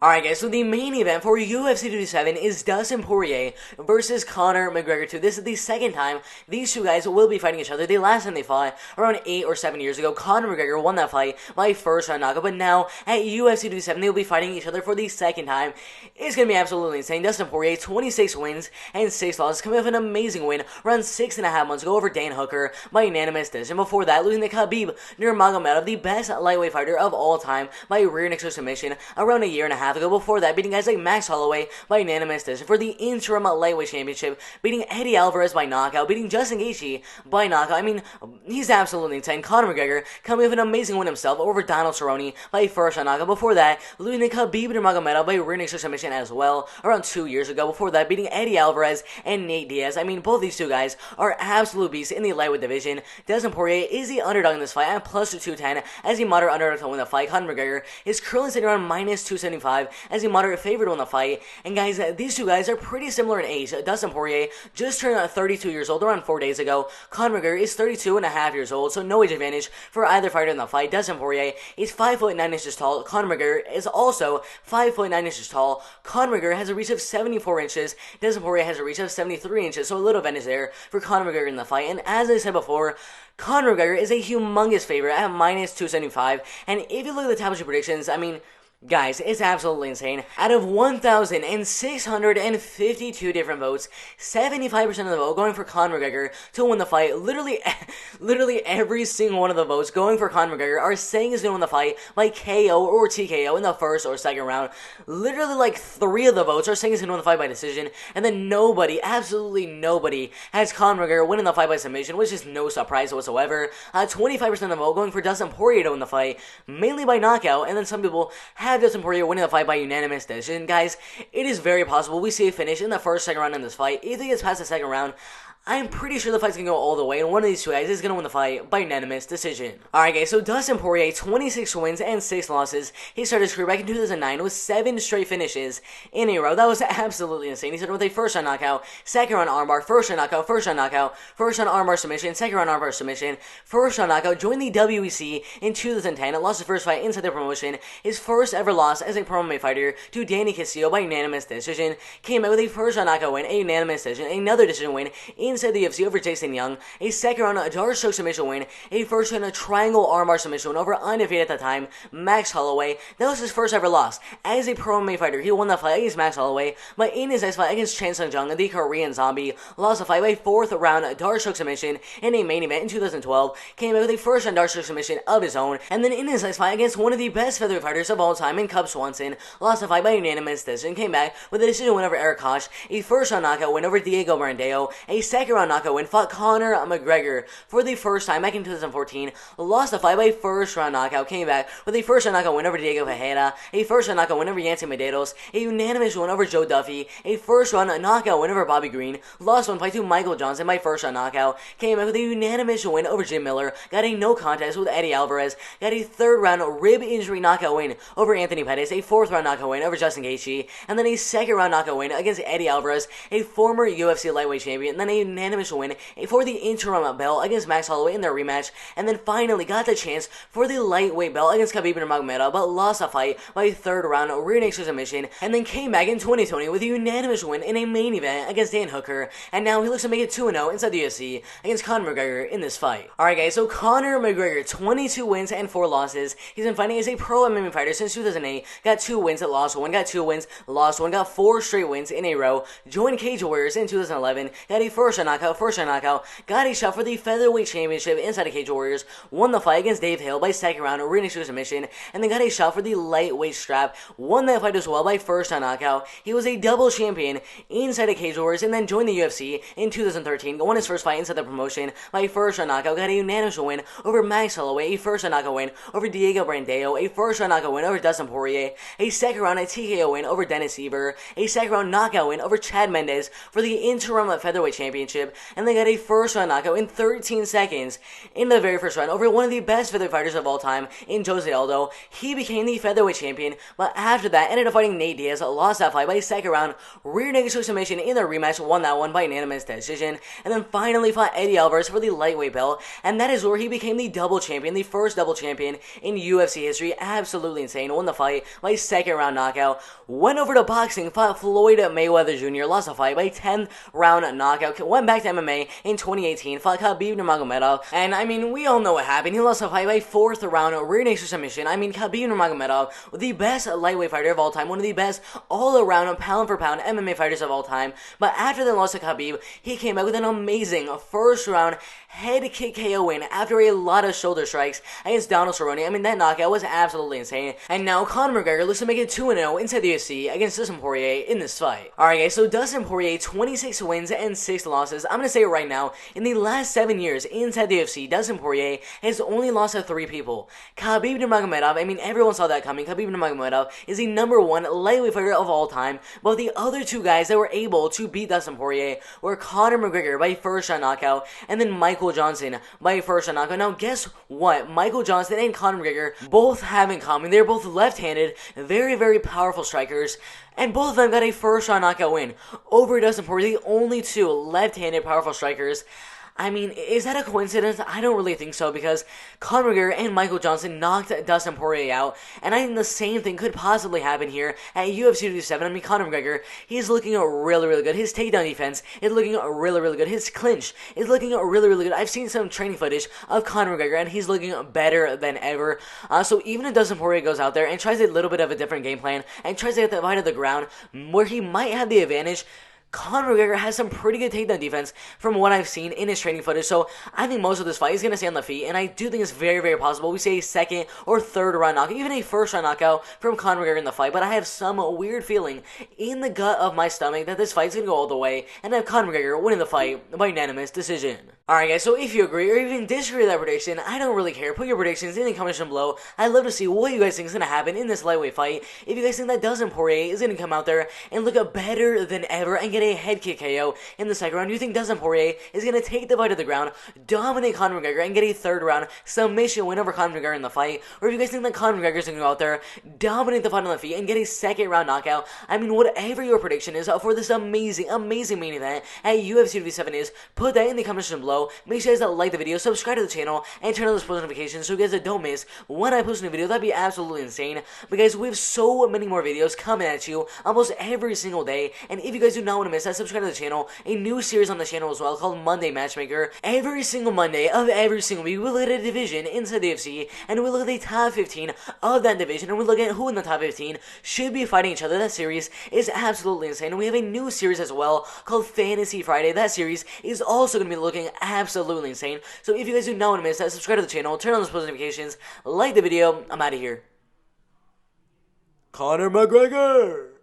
Alright guys, so the main event for UFC 227 is Dustin Poirier versus Conor McGregor 2. This is the second time these two guys will be fighting each other. The last time they fought, around 8 or 7 years ago, Conor McGregor won that fight by first round knockout, but now at UFC 227 they will be fighting each other for the second time. It's going to be absolutely insane. Dustin Poirier, 26 wins and 6 losses, coming off an amazing win around 6.5 months ago over Dan Hooker by unanimous decision. Before that, losing to Khabib Nurmagomedov, the best lightweight fighter of all time, by rear naked submission around a year and a half ago. Before that, beating guys like Max Holloway by unanimous decision for the interim lightweight championship, beating Eddie Alvarez by knockout, beating Justin Gaethje by knockout. I mean, he's absolutely insane. Conor McGregor coming with an amazing win himself over Donald Cerrone by first round knockout. Before that, losing to Khabib Nurmagomedov by rear naked submission as well around 2 years ago. Before that, beating Eddie Alvarez and Nate Diaz. I mean, both these two guys are absolute beasts in the lightweight division. Dustin Poirier is the underdog in this fight at plus 210 as the moderate underdog to win the fight. Conor McGregor is currently sitting around minus 275 as the moderate favorite to win the fight. And guys, these two guys are pretty similar in age. Dustin Poirier just turned 32 years old around 4 days ago. Conor McGregor is 32 and a half years old, so no age advantage for either fighter in the fight. Dustin Poirier is 5'9" tall. Conor McGregor is also 5'9" tall. Conor McGregor has a reach of 74 inches. Dustin Poirier has a reach of 73 inches, so a little advantage there for Conor McGregor in the fight. And as I said before, Conor McGregor is a humongous favorite at minus 275. And if you look at the top 2 predictions, I mean, guys, it's absolutely insane. Out of 1,652 different votes, 75% of the vote going for Conor McGregor to win the fight. Literally every single one of the votes going for Conor McGregor are saying he's going to win the fight by KO or TKO in the first or second round. Literally, like 3 of the votes are saying he's going to win the fight by decision, and then nobody, absolutely nobody, has Conor McGregor winning the fight by submission, which is no surprise whatsoever. 25% of the vote going for Dustin Poirier to win the fight, mainly by knockout, and then some people have Dustin Poirier winning the fight by unanimous decision. Guys, it is very possible we see a finish in the first, second round in this fight. If it gets past the second round, I'm pretty sure the fight's gonna go all the way, and one of these two guys is gonna win the fight by unanimous decision. Alright guys, so Dustin Poirier, 26 wins and 6 losses. He started his career back in 2009 with 7 straight finishes in a row. That was absolutely insane. He started with a first round knockout, second round armbar, first round knockout, first round knockout, first round armbar submission, second round armbar submission, first round knockout, joined the WEC in 2010, lost his first fight inside the promotion, his first ever loss as a pro MMA fighter to Danny Castillo by unanimous decision, came out with a first round knockout win, a unanimous decision, another decision win inside the UFC over Jason Young, a second round dark choke submission win, a first round triangle armbar submission win over undefeated at the time Max Holloway. That was his first ever loss as a pro MMA fighter. He won the fight against Max Holloway, but in his next fight against Chan Sung Jung, the Korean zombie, lost the fight by 4th round dark choke submission in a main event in 2012, came out with a first round dark choke submission of his own, and then in his next fight against one of the best featherweight fighters of all time in Cub Swanson, lost the fight by unanimous decision, came back with a decision win over Eric Koch, a first round knockout win over Diego Brandao, a second round knockout win, fought Conor McGregor for the first time back in 2014, lost the fight by first round knockout, came back with a first round knockout win over Diego Ferreira, a first round knockout win over Yancy Medeiros, a unanimous win over Joe Duffy, a first round knockout win over Bobby Green, lost one fight to Michael Johnson by first round knockout, came back with a unanimous win over Jim Miller, got a no contest with Eddie Alvarez, got a third round rib injury knockout win over Anthony Pettis, a fourth round knockout win over Justin Gaethje, and then a second round knockout win against Eddie Alvarez, a former UFC lightweight champion, and then a unanimous win for the interim belt against Max Holloway in their rematch, and then finally got the chance for the lightweight belt against Khabib Nurmagomedov, but lost a fight by third round rear naked submission, and then came back in 2020 with a unanimous win in a main event against Dan Hooker, and now he looks to make it 2-0 inside the UFC against Conor McGregor in this fight. Alright guys, so Conor McGregor, 22 wins and 4 losses. He's been fighting as a pro MMA fighter since 2008, got 2 wins, lost 1, got 2 wins, lost 1, got 4 straight wins in a row, joined Cage Warriors in 2011, got a first round knockout, got a shot for the featherweight championship inside of Cage Warriors, won the fight against Dave Hill by second round rear naked submission, and then got a shot for the lightweight strap, won that fight as well by first round knockout. He was a double champion inside of Cage Warriors, and then joined the UFC in 2013, won his first fight inside the promotion by first round knockout, got a unanimous win over Max Holloway, a first round knockout win over Diego Brandao, a first round knockout win over Dustin Poirier, a second round TKO win over Dennis Seaver, a second round knockout win over Chad Mendes for the interim featherweight championship, championship, and they got a first round knockout in 13 seconds in the very first round over one of the best featherweight fighters of all time in Jose Aldo. He became the featherweight champion, but after that ended up fighting Nate Diaz, lost that fight by second round, rear naked choke submission in the rematch, won that one by unanimous decision, and then finally fought Eddie Alvarez for the lightweight belt, and that is where he became the double champion, the first double champion in UFC history. Absolutely insane. Won the fight by second round knockout. Went over to boxing, fought Floyd Mayweather Jr., lost the fight by 10th round knockout. Went back to MMA in 2018, fought Khabib Nurmagomedov, and I mean, we all know what happened. He lost the fight by 4th round rear naked submission. I mean, Khabib Nurmagomedov, the best lightweight fighter of all time, one of the best all-around pound for pound MMA fighters of all time. But after the loss to Khabib, he came back with an amazing first round head kick KO win after a lot of shoulder strikes against Donald Cerrone. I mean, that knockout was absolutely insane. And now Conor McGregor looks to make it 2-0 inside the UFC against Dustin Poirier in this fight. Alright guys, so Dustin Poirier, 26 wins and 6 losses. I'm gonna say it right now, in the last 7 years inside the UFC, Dustin Poirier has only lost to 3 people. Khabib Nurmagomedov, I mean, everyone saw that coming. Khabib Nurmagomedov is the #1 lightweight fighter of all time, but the other 2 guys that were able to beat Dustin Poirier were Conor McGregor by first round knockout, and then Michael Johnson by first round knockout. Now guess what? Michael Johnson and Conor McGregor both have in common. They're both left-handed, very powerful strikers, and both of them got a first round knockout win over Dustin Poirier, the only 2 left-handed powerful strikers. I mean, is that a coincidence? I don't really think so, because Conor McGregor and Michael Johnson knocked Dustin Poirier out, and I think the same thing could possibly happen here at UFC 257. I mean, Conor McGregor, he's looking really good. His takedown defense is looking really good. His clinch is looking really good. I've seen some training footage of Conor McGregor, and he's looking better than ever. So even if Dustin Poirier goes out there and tries a little bit of a different game plan, and tries to get the fight of the ground, where he might have the advantage, Conor McGregor has some pretty good takedown defense from what I've seen in his training footage, so I think most of this fight is going to stay on the feet, and I do think it's very possible we see a second or third round knockout, even a first round knockout from Conor McGregor in the fight, but I have some weird feeling in the gut of my stomach that this fight's going to go all the way, and have Conor McGregor winning the fight by unanimous decision. Alright guys, so if you agree or even disagree with that prediction, I don't really care. Put your predictions in the comment section below. I'd love to see what you guys think is going to happen in this lightweight fight. If you guys think that Dustin Poirier is going to come out there and look better than ever and get a head kick KO in the second round, do you think Dustin Poirier is going to take the fight to the ground, dominate Conor McGregor, and get a third round submission win over Conor McGregor in the fight? Or if you guys think that Conor McGregor is going to go out there, dominate the fight on the feet, and get a second round knockout? I mean, whatever your prediction is for this amazing main event at UFC 257 is, put that in the comment section below. Make sure you guys like the video, subscribe to the channel, and turn on those post notifications so you guys don't miss when I post a new video. That'd be absolutely insane. But guys, we have so many more videos coming at you almost every single day, and if you guys do not want to miss that, subscribe to the channel. A new series on the channel as well called Monday Matchmaker. Every single Monday of every single week, we look at a division inside the UFC, and we look at the top 15 of that division, and we look at who in the top 15 should be fighting each other. That series is absolutely insane. And we have a new series as well called Fantasy Friday. That series is also going to be looking absolutely insane. So if you guys do not want to miss that, subscribe to the channel, turn on those post notifications, like the video. I'm out of here. Conor McGregor!